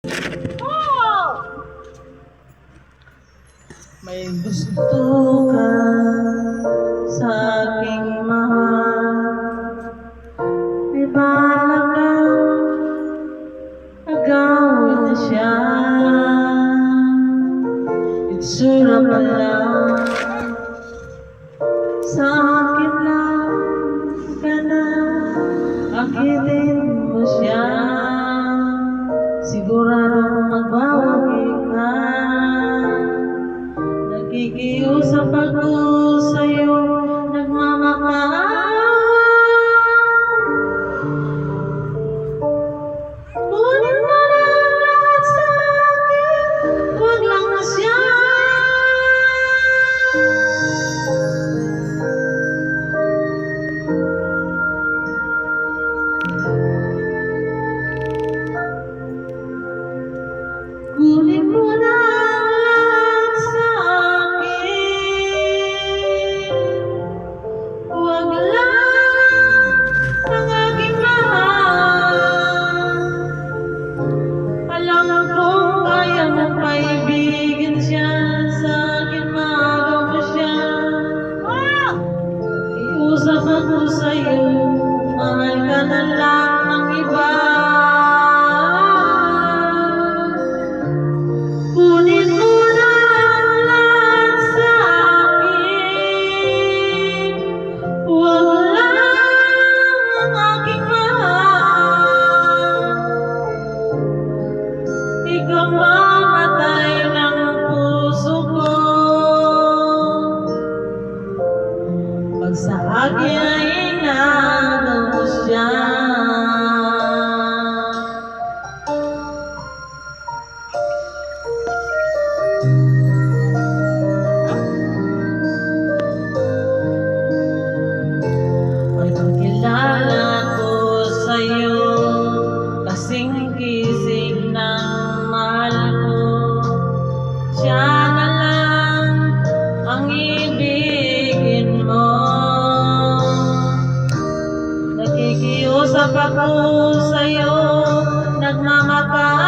May gusto ka sa aking mahal, may balak kang agawin na siya. Itsura pa lang, sa akin lang ka na, akitin mo siya. Siguradong magbawagi ka, nakikiusap ako sa'yo, nagmamakaawa. Kunin mo na lahat sa akin, huwag lang na siya. Kunin mo na lahat sa akin, huwag lang ang aking mahal. Alam kong kaya mong paibigin siya, sa akin maagaw mo siya. Iusap ako sa'yo, mahal ka na lang ng iba. Kunin mo na lahat sa akin, huwag lang ang aking mahal. Ikaw mamatay ng puso ko, pag sa akin ay inagaw mo siya. Pagkilala ko sa'yo, kasing kisig ng mahal ko. Siya na lang ang ibigin mo. Nakikiusap ako sa'yo, nagmamakaawa.